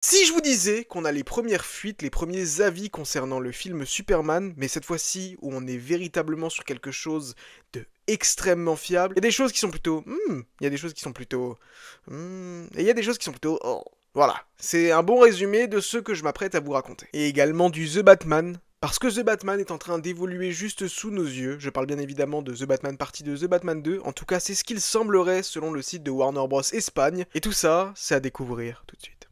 Si je vous disais qu'on a les premières fuites, les premiers avis concernant le film Superman, mais cette fois-ci où on est véritablement sur quelque chose de extrêmement fiable, il y a des choses qui sont plutôt il y a des choses qui sont plutôt et il y a des choses qui sont plutôt oh. Voilà, c'est un bon résumé de ce que je m'apprête à vous raconter. Et également du The Batman, parce que The Batman est en train d'évoluer juste sous nos yeux. Je parle bien évidemment de The Batman partie 2, The Batman 2. En tout cas, c'est ce qu'il semblerait selon le site de Warner Bros. Espagne. Et tout ça, c'est à découvrir tout de suite.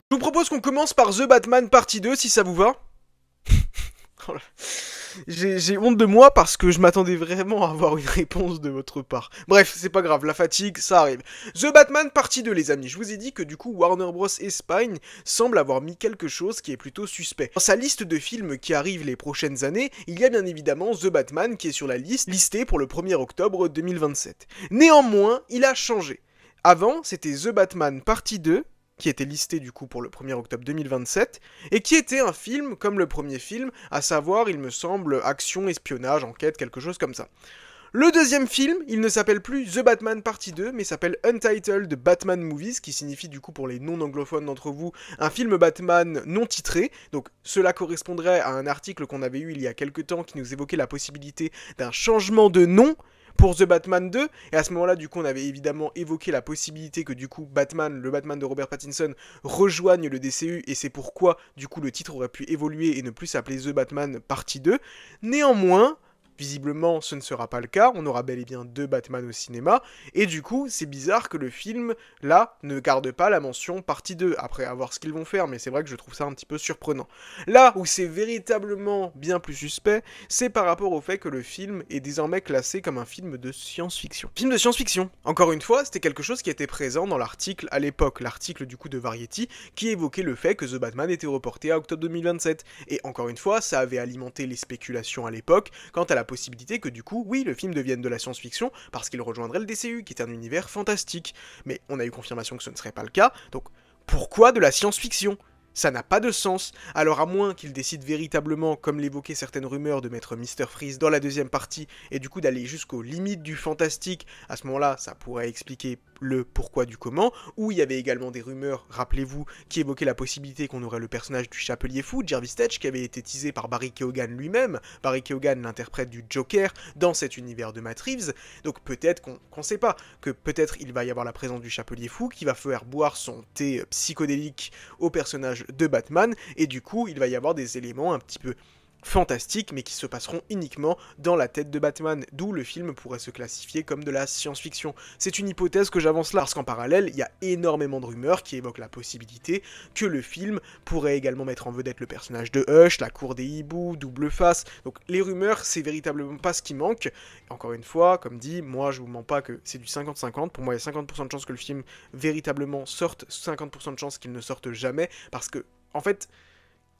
Je vous propose qu'on commence par The Batman partie 2 si ça vous va. J'ai honte de moi parce que je m'attendais vraiment à avoir une réponse de votre part. Bref, c'est pas grave, la fatigue, ça arrive. The Batman partie 2 les amis, je vous ai dit que du coup Warner Bros Espagne semble avoir mis quelque chose qui est plutôt suspect. Dans sa liste de films qui arrivent les prochaines années, il y a bien évidemment The Batman qui est sur la liste, listée pour le 1er octobre 2027. Néanmoins, il a changé. Avant, c'était The Batman partie 2, qui était listé du coup pour le 1er octobre 2027, et qui était un film comme le premier film, à savoir, il me semble, action, espionnage, enquête, quelque chose comme ça. Le deuxième film, il ne s'appelle plus The Batman Partie 2, mais s'appelle Untitled Batman Movies, qui signifie du coup pour les non-anglophones d'entre vous, un film Batman non titré. Donc cela correspondrait à un article qu'on avait eu il y a quelques temps qui nous évoquait la possibilité d'un changement de nom pour The Batman 2, et à ce moment-là, du coup, on avait évidemment évoqué la possibilité que, du coup, Batman, le Batman de Robert Pattinson, rejoigne le DCU, et c'est pourquoi, du coup, le titre aurait pu évoluer et ne plus s'appeler The Batman Partie 2. Néanmoins, visiblement, ce ne sera pas le cas, on aura bel et bien 2 Batman au cinéma, et du coup, c'est bizarre que le film, là, ne garde pas la mention partie 2, après à voir ce qu'ils vont faire, mais c'est vrai que je trouve ça un petit peu surprenant. Là où c'est véritablement bien plus suspect, c'est par rapport au fait que le film est désormais classé comme un film de science-fiction. Film de science-fiction, encore une fois, c'était quelque chose qui était présent dans l'article à l'époque, l'article du coup de Variety, qui évoquait le fait que The Batman était reporté à octobre 2027, et encore une fois, ça avait alimenté les spéculations à l'époque, quant à la possibilité que du coup, oui, le film devienne de la science-fiction parce qu'il rejoindrait le DCU, qui est un univers fantastique. Mais on a eu confirmation que ce ne serait pas le cas, donc pourquoi de la science-fiction ? Ça n'a pas de sens, alors à moins qu'il décide véritablement, comme l'évoquaient certaines rumeurs, de mettre Mr. Freeze dans la deuxième partie, et du coup d'aller jusqu'aux limites du fantastique, à ce moment-là, ça pourrait expliquer le pourquoi du comment, où il y avait également des rumeurs, rappelez-vous, qui évoquaient la possibilité qu'on aurait le personnage du Chapelier Fou, Jarvis Tetch, qui avait été teasé par Barry Keoghan lui-même, Barry Keoghan, l'interprète du Joker, dans cet univers de Matt Reeves, donc peut-être qu'on sait pas, que peut-être il va y avoir la présence du Chapelier Fou, qui va faire boire son thé psychodélique au personnage de Batman, et du coup, il va y avoir des éléments un petit peu fantastiques, mais qui se passeront uniquement dans la tête de Batman, d'où le film pourrait se classifier comme de la science-fiction. C'est une hypothèse que j'avance là, parce qu'en parallèle, il y a énormément de rumeurs qui évoquent la possibilité que le film pourrait également mettre en vedette le personnage de Hush, la cour des hiboux, Double Face, donc les rumeurs, c'est véritablement pas ce qui manque. Encore une fois, comme dit, moi je vous mens pas que c'est du 50-50, pour moi il y a 50% de chances que le film véritablement sorte, 50% de chances qu'il ne sorte jamais, parce que, en fait,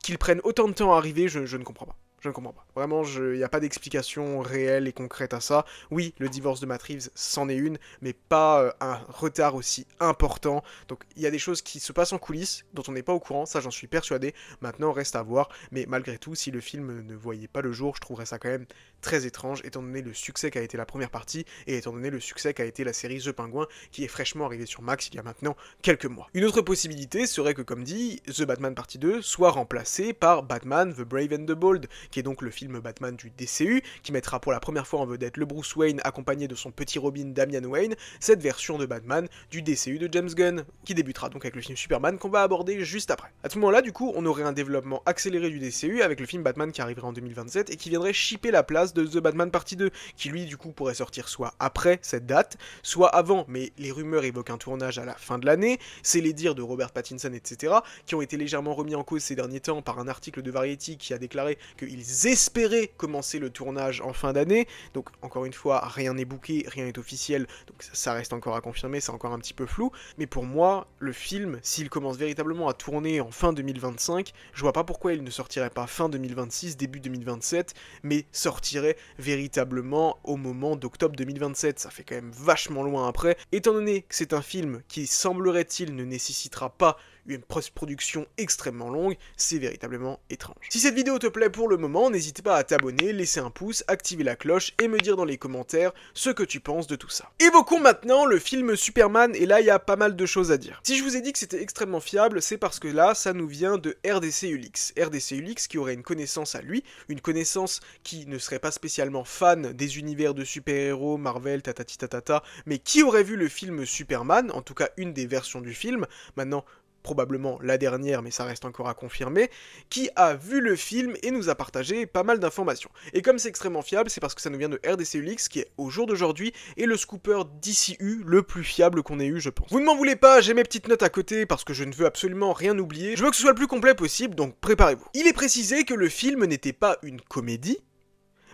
qu'ils prennent autant de temps à arriver, je ne comprends pas. Je ne comprends pas. Vraiment, il n'y a pas d'explication réelle et concrète à ça. Oui, le divorce de Matt Reeves, c'en est une, mais pas un retard aussi important. Donc, il y a des choses qui se passent en coulisses, dont on n'est pas au courant, ça j'en suis persuadé. Maintenant, reste à voir. Mais malgré tout, si le film ne voyait pas le jour, je trouverais ça quand même très étrange, étant donné le succès qu'a été la première partie, et étant donné le succès qu'a été la série The Penguin, qui est fraîchement arrivée sur Max il y a maintenant quelques mois. Une autre possibilité serait que, comme dit, The Batman Partie 2 soit remplacé par Batman The Brave and the Bold, qui est donc le film Batman du DCU, qui mettra pour la première fois en vedette le Bruce Wayne accompagné de son petit Robin Damian Wayne, cette version de Batman du DCU de James Gunn, qui débutera donc avec le film Superman qu'on va aborder juste après. À ce moment-là, du coup, on aurait un développement accéléré du DCU avec le film Batman qui arriverait en 2027 et qui viendrait shipper la place de The Batman Partie 2, qui lui, du coup, pourrait sortir soit après cette date, soit avant, mais les rumeurs évoquent un tournage à la fin de l'année, c'est les dires de Robert Pattinson, etc., qui ont été légèrement remis en cause ces derniers temps par un article de Variety qui a déclaré qu'ils espéraient commencer le tournage en fin d'année, donc encore une fois, rien n'est booké, rien n'est officiel, donc ça reste encore à confirmer, c'est encore un petit peu flou, mais pour moi, le film, s'il commence véritablement à tourner en fin 2025, je vois pas pourquoi il ne sortirait pas fin 2026, début 2027, mais sortirait véritablement au moment d'octobre 2027, ça fait quand même vachement loin après, étant donné que c'est un film qui, semblerait-il, ne nécessitera pas une post-production extrêmement longue, c'est véritablement étrange. Si cette vidéo te plaît pour le moment, n'hésite pas à t'abonner, laisser un pouce, activer la cloche et me dire dans les commentaires ce que tu penses de tout ça. Évoquons maintenant le film Superman, et là il y a pas mal de choses à dire. Si je vous ai dit que c'était extrêmement fiable, c'est parce que là ça nous vient de RDC Ulix. RDC Ulix qui aurait une connaissance à lui, une connaissance qui ne serait pas spécialement fan des univers de super-héros, Marvel, tatati tatata, mais qui aurait vu le film Superman, en tout cas une des versions du film, maintenant probablement la dernière, mais ça reste encore à confirmer, qui a vu le film et nous a partagé pas mal d'informations. Et comme c'est extrêmement fiable, c'est parce que ça nous vient de RDC Ulix, qui est au jour d'aujourd'hui est le scooper DCU le plus fiable qu'on ait eu, je pense. Vous ne m'en voulez pas, j'ai mes petites notes à côté parce que je ne veux absolument rien oublier. Je veux que ce soit le plus complet possible, donc préparez-vous. Il est précisé que le film n'était pas une comédie,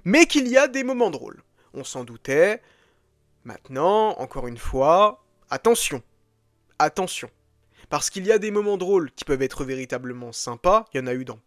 mais qu'il y a des moments drôles. On s'en doutait. Maintenant, encore une fois, attention. Attention. Parce qu'il y a des moments drôles qui peuvent être véritablement sympas. Il y en a eu dans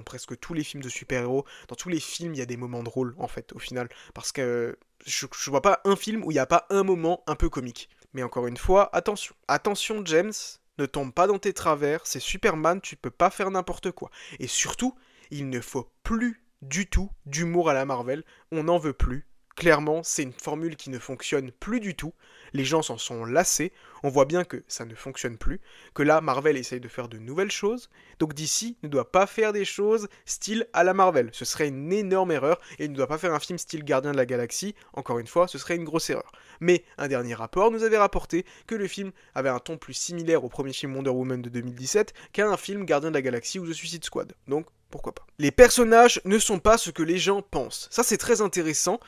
presque tous les films de super-héros. Dans tous les films, il y a des moments drôles, en fait, au final. Parce que je vois pas un film où il n'y a pas un moment un peu comique. Mais encore une fois, attention. Attention, James, ne tombe pas dans tes travers. C'est Superman, tu peux pas faire n'importe quoi. Et surtout, il ne faut plus du tout d'humour à la Marvel. On n'en veut plus. Clairement, c'est une formule qui ne fonctionne plus du tout. Les gens s'en sont lassés. On voit bien que ça ne fonctionne plus. Que là, Marvel essaye de faire de nouvelles choses. Donc DC ne doit pas faire des choses style à la Marvel. Ce serait une énorme erreur. Et il ne doit pas faire un film style Gardien de la Galaxie. Encore une fois, ce serait une grosse erreur. Mais un dernier rapport nous avait rapporté que le film avait un ton plus similaire au premier film Wonder Woman de 2017 qu'à un film Gardien de la Galaxie ou The Suicide Squad. Donc, pourquoi pas. Les personnages ne sont pas ce que les gens pensent. Ça, c'est très intéressant.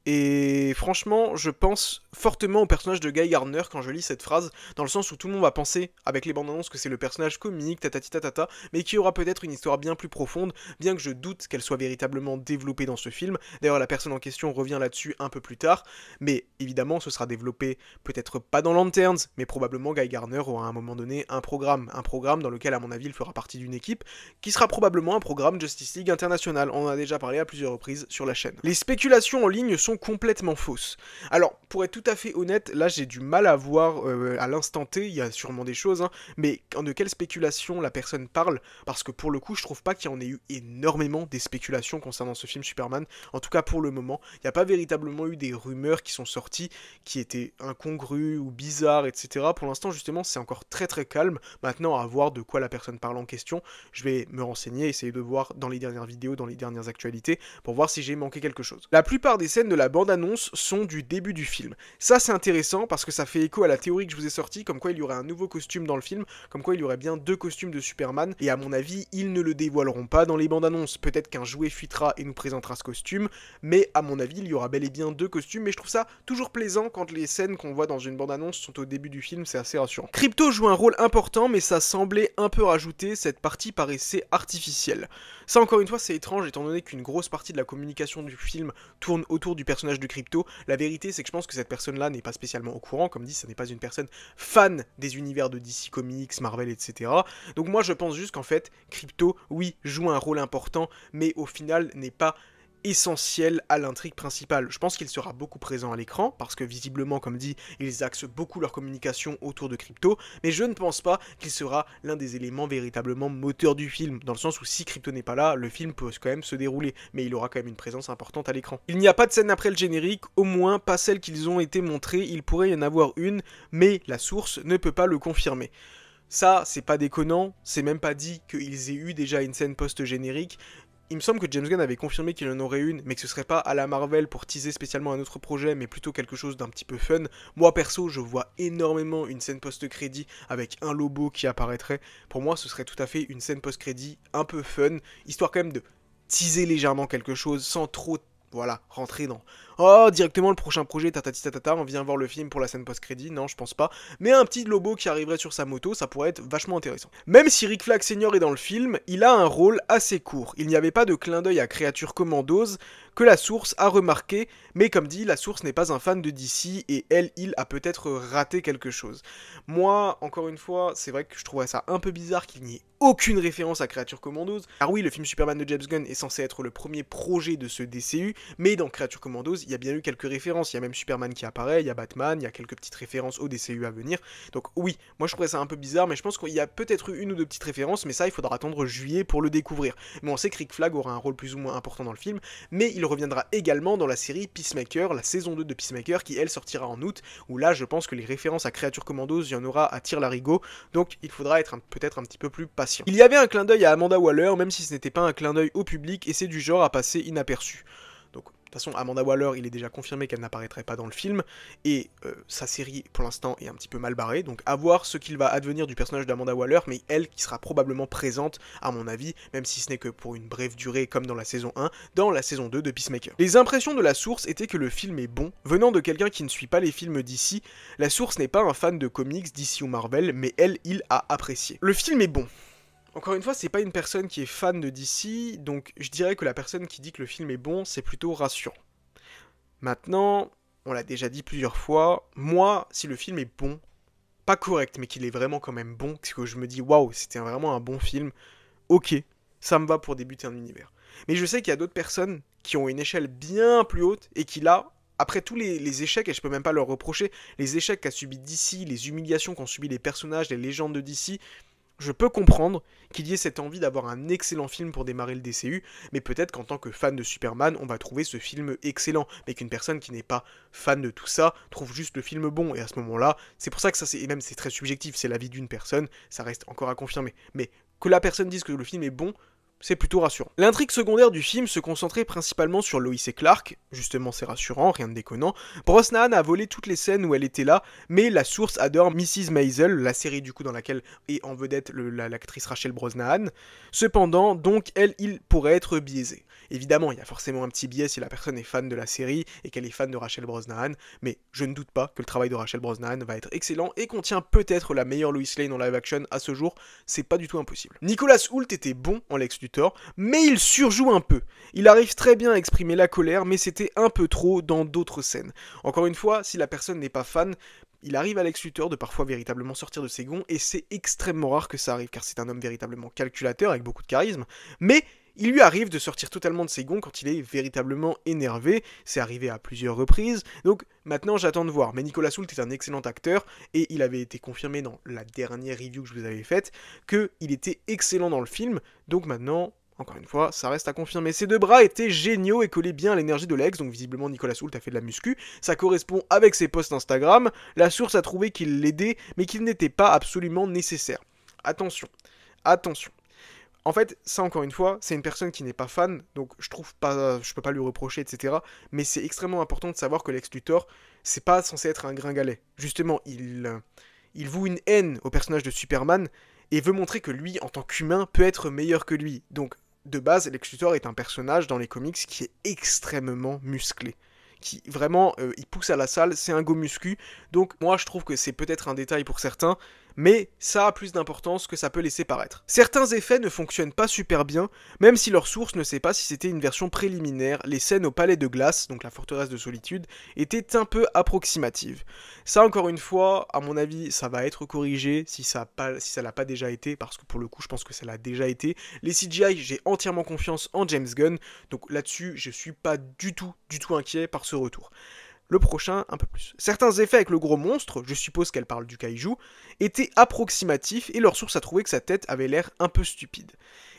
Et franchement, je pense fortement au personnage de Guy Gardner quand je lis cette phrase, dans le sens où tout le monde va penser, avec les bandes annonces, que c'est le personnage comique, tatati tatata, mais qui aura peut-être une histoire bien plus profonde, bien que je doute qu'elle soit véritablement développée dans ce film. D'ailleurs, la personne en question revient là-dessus un peu plus tard, mais évidemment, ce sera développé peut-être pas dans Lanterns, mais probablement Guy Gardner aura à un moment donné un programme dans lequel, à mon avis, il fera partie d'une équipe, qui sera probablement un programme Justice League International. On en a déjà parlé à plusieurs reprises sur la chaîne. Les spéculations en ligne sont complètement fausses. Alors, pour être tout à fait honnête, là j'ai du mal à voir à l'instant T, il y a sûrement des choses, hein, mais de quelle spéculation la personne parle, parce que pour le coup je trouve pas qu'il y en ait eu énormément des spéculations concernant ce film Superman, en tout cas pour le moment, il n'y a pas véritablement eu des rumeurs qui sont sorties, qui étaient incongrues ou bizarres, etc. Pour l'instant justement c'est encore très très calme, maintenant à voir de quoi la personne parle en question, je vais me renseigner, essayer de voir dans les dernières vidéos, dans les dernières actualités, pour voir si j'ai manqué quelque chose. La plupart des scènes de la bande-annonce sont du début du film. Ça c'est intéressant parce que ça fait écho à la théorie que je vous ai sortie, comme quoi il y aurait un nouveau costume dans le film, comme quoi il y aurait bien 2 costumes de Superman, et à mon avis, ils ne le dévoileront pas dans les bandes-annonces. Peut-être qu'un jouet fuitera et nous présentera ce costume, mais à mon avis, il y aura bel et bien 2 costumes, mais je trouve ça toujours plaisant quand les scènes qu'on voit dans une bande-annonce sont au début du film, c'est assez rassurant. Crypto joue un rôle important, mais ça semblait un peu rajouté, cette partie paraissait artificielle. Ça encore une fois, c'est étrange, étant donné qu'une grosse partie de la communication du film tourne autour du personnage de Crypto. La vérité, c'est que je pense que cette personne-là n'est pas spécialement au courant, comme dit, ce n'est pas une personne fan des univers de DC Comics, Marvel, etc. Donc moi, je pense juste qu'en fait, Crypto, oui, joue un rôle important, mais au final, n'est pas essentiel à l'intrigue principale. Je pense qu'il sera beaucoup présent à l'écran, parce que visiblement, comme dit, ils axent beaucoup leur communication autour de Crypto, mais je ne pense pas qu'il sera l'un des éléments véritablement moteurs du film, dans le sens où si Crypto n'est pas là, le film peut quand même se dérouler, mais il aura quand même une présence importante à l'écran. Il n'y a pas de scène après le générique, au moins pas celle qu'ils ont été montrées, il pourrait y en avoir une, mais la source ne peut pas le confirmer. Ça, c'est pas déconnant, c'est même pas dit qu'ils aient eu déjà une scène post-générique. Il me semble que James Gunn avait confirmé qu'il en aurait une, mais que ce serait pas à la Marvel pour teaser spécialement un autre projet, mais plutôt quelque chose d'un petit peu fun. Moi perso, je vois énormément une scène post-crédit avec un lobo qui apparaîtrait. Pour moi, ce serait tout à fait une scène post-crédit un peu fun, histoire quand même de teaser légèrement quelque chose sans trop, voilà, rentrer dans oh, directement le prochain projet, tatati tatata, on vient voir le film pour la scène post-crédit, non, je pense pas. Mais un petit lobo qui arriverait sur sa moto, ça pourrait être vachement intéressant. Même si Rick Flag Senior est dans le film, il a un rôle assez court. Il n'y avait pas de clin d'œil à Créature Commandos que la source a remarqué, mais comme dit, la source n'est pas un fan de DC et il a peut-être raté quelque chose. Moi, encore une fois, c'est vrai que je trouverais ça un peu bizarre qu'il n'y ait aucune référence à Créature Commandos. Alors oui, le film Superman de James Gunn est censé être le premier projet de ce DCU, mais dans Créature Commandos, il y a bien eu quelques références, il y a même Superman qui apparaît, il y a Batman, il y a quelques petites références au DCU à venir, donc oui, moi je trouvais ça un peu bizarre, mais je pense qu'il y a peut-être eu une ou deux petites références, mais ça il faudra attendre juillet pour le découvrir. Mais on sait que Rick Flag aura un rôle plus ou moins important dans le film, mais il reviendra également dans la série Peacemaker, la saison 2 de Peacemaker, qui elle sortira en août, où là je pense que les références à Creature Commandos, il y en aura à tire-larigot, donc il faudra être peut-être un petit peu plus patient. Il y avait un clin d'œil à Amanda Waller, même si ce n'était pas un clin d'œil au public, et c'est du genre à passer inaperçu. Donc, de toute façon, Amanda Waller, il est déjà confirmé qu'elle n'apparaîtrait pas dans le film, et sa série, pour l'instant, est un petit peu mal barrée, donc à voir ce qu'il va advenir du personnage d'Amanda Waller, mais elle qui sera probablement présente, à mon avis, même si ce n'est que pour une brève durée, comme dans la saison 1, dans la saison 2 de Peacemaker. Les impressions de la source étaient que le film est bon, venant de quelqu'un qui ne suit pas les films d'ici. La source n'est pas un fan de comics, DC ou Marvel, mais elle, il a apprécié. Le film est bon. Encore une fois, c'est pas une personne qui est fan de DC, donc je dirais que la personne qui dit que le film est bon, c'est plutôt rassurant. Maintenant, on l'a déjà dit plusieurs fois, moi, si le film est bon, pas correct, mais qu'il est vraiment quand même bon, parce que je me dis, waouh, c'était vraiment un bon film, ok, ça me va pour débuter un univers. Mais je sais qu'il y a d'autres personnes qui ont une échelle bien plus haute, et qui là, après tous les échecs, et je peux même pas leur reprocher, les échecs qu'a subi DC, les humiliations qu'ont subi les personnages, les légendes de DC, je peux comprendre qu'il y ait cette envie d'avoir un excellent film pour démarrer le DCU, mais peut-être qu'en tant que fan de Superman, on va trouver ce film excellent, mais qu'une personne qui n'est pas fan de tout ça trouve juste le film bon, et à ce moment-là, c'est pour ça que ça c'est très subjectif, c'est l'avis d'une personne, ça reste encore à confirmer, mais que la personne dise que le film est bon, c'est plutôt rassurant. L'intrigue secondaire du film se concentrait principalement sur Lois et Clark, justement c'est rassurant, rien de déconnant. Brosnahan a volé toutes les scènes où elle était là, mais la source adore Mrs. Maisel, la série du coup dans laquelle est en vedette l'actrice Rachel Brosnahan. Cependant, donc elle, il pourrait être biaisé. Évidemment, il y a forcément un petit biais si la personne est fan de la série et qu'elle est fan de Rachel Brosnahan, mais je ne doute pas que le travail de Rachel Brosnahan va être excellent et contient peut-être la meilleure Lois Lane en live action à ce jour, c'est pas du tout impossible. Nicolas Hoult était bon en Lex Luthor, mais il surjoue un peu. Il arrive très bien à exprimer la colère, mais c'était un peu trop dans d'autres scènes. Encore une fois, si la personne n'est pas fan, il arrive à Lex Luthor de parfois véritablement sortir de ses gonds, et c'est extrêmement rare que ça arrive, car c'est un homme véritablement calculateur, avec beaucoup de charisme, mais il lui arrive de sortir totalement de ses gonds quand il est véritablement énervé, c'est arrivé à plusieurs reprises, donc maintenant j'attends de voir. Mais Nicolas Hoult est un excellent acteur, et il avait été confirmé dans la dernière review que je vous avais faite, qu'il était excellent dans le film, donc maintenant, encore une fois, ça reste à confirmer. Ses deux bras étaient géniaux et collaient bien à l'énergie de Lex, donc visiblement Nicolas Hoult a fait de la muscu, ça correspond avec ses posts Instagram, la source a trouvé qu'il l'aidait, mais qu'il n'était pas absolument nécessaire. Attention, attention. En fait, ça encore une fois, c'est une personne qui n'est pas fan, donc je peux pas lui reprocher, etc. Mais c'est extrêmement important de savoir que Lex Luthor, c'est pas censé être un gringalet. Justement, il voue une haine au personnage de Superman et veut montrer que lui, en tant qu'humain, peut être meilleur que lui. Donc, de base, Lex Luthor est un personnage dans les comics qui est extrêmement musclé. Qui vraiment, il pousse à la salle, c'est un go muscu. Donc moi je trouve que c'est peut-être un détail pour certains, mais ça a plus d'importance que ça peut laisser paraître. Certains effets ne fonctionnent pas super bien, même si leur source ne sait pas si c'était une version préliminaire, les scènes au palais de glace, donc la forteresse de solitude, étaient un peu approximatives. Ça encore une fois, à mon avis, ça va être corrigé si ça l'a pas déjà été, parce que pour le coup je pense que ça l'a déjà été. Les CGI, j'ai entièrement confiance en James Gunn, donc là-dessus je suis pas du tout inquiet par ce retour. Le prochain, un peu plus. Certains effets avec le gros monstre, je suppose qu'elle parle du kaiju, étaient approximatifs et leur source a trouvé que sa tête avait l'air un peu stupide.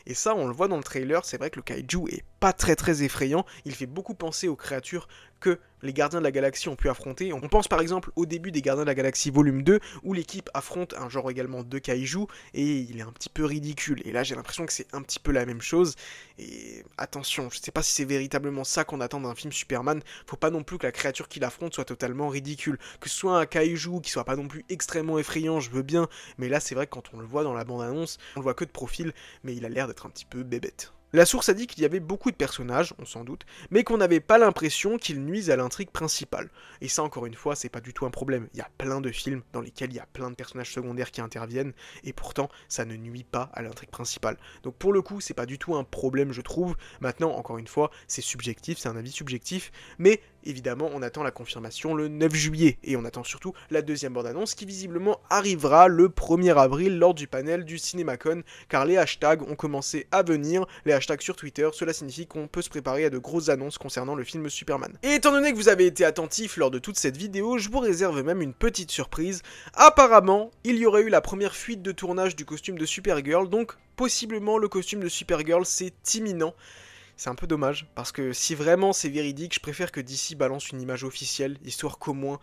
Et ça, on le voit dans le trailer, c'est vrai que le kaiju est pas très effrayant, il fait beaucoup penser aux créatures que les Gardiens de la Galaxie ont pu affronter. On pense par exemple au début des Gardiens de la Galaxie volume 2, où l'équipe affronte un genre également de kaiju, et il est un petit peu ridicule. Et là j'ai l'impression que c'est un petit peu la même chose, et attention, je sais pas si c'est véritablement ça qu'on attend d'un film Superman, faut pas non plus que la créature qu'il affronte soit totalement ridicule. Que ce soit un kaiju qui soit pas non plus extrêmement effrayant, je veux bien, mais là c'est vrai que quand on le voit dans la bande-annonce, on le voit que de profil, mais il a l'air d'être un petit peu bébête. La source a dit qu'il y avait beaucoup de personnages, on s'en doute, mais qu'on n'avait pas l'impression qu'ils nuisent à l'intrigue principale. Et ça, encore une fois, c'est pas du tout un problème. Il y a plein de films dans lesquels il y a plein de personnages secondaires qui interviennent, et pourtant, ça ne nuit pas à l'intrigue principale. Donc pour le coup, c'est pas du tout un problème, je trouve. Maintenant, encore une fois, c'est subjectif, c'est un avis subjectif, mais évidemment on attend la confirmation le 9 juillet, et on attend surtout la deuxième bande-annonce qui visiblement arrivera le 1er avril lors du panel du CinemaCon, car les hashtags ont commencé à venir, les hashtags sur Twitter, cela signifie qu'on peut se préparer à de grosses annonces concernant le film Superman. Et étant donné que vous avez été attentifs lors de toute cette vidéo, je vous réserve même une petite surprise. Apparemment, il y aurait eu la première fuite de tournage du costume de Supergirl, donc possiblement le costume de Supergirl c'est imminent. C'est un peu dommage, parce que si vraiment c'est véridique, je préfère que DC balance une image officielle, histoire qu'au moins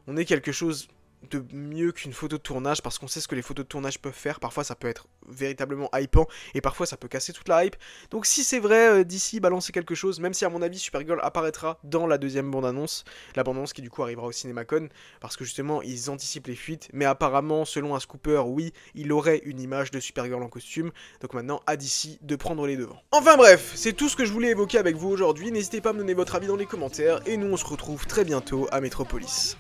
on ait quelque chose de mieux qu'une photo de tournage, parce qu'on sait ce que les photos de tournage peuvent faire. Parfois ça peut être véritablement hypant, et parfois ça peut casser toute la hype. Donc si c'est vrai, d'ici balancer quelque chose, même si à mon avis Supergirl apparaîtra dans la deuxième bande-annonce, la bande-annonce qui du coup arrivera au CinemaCon, parce que justement ils anticipent les fuites, mais apparemment selon un scooper, oui, il aurait une image de Supergirl en costume, donc maintenant à DC de prendre les devants. Enfin bref, c'est tout ce que je voulais évoquer avec vous aujourd'hui, n'hésitez pas à me donner votre avis dans les commentaires, et nous on se retrouve très bientôt à Metropolis.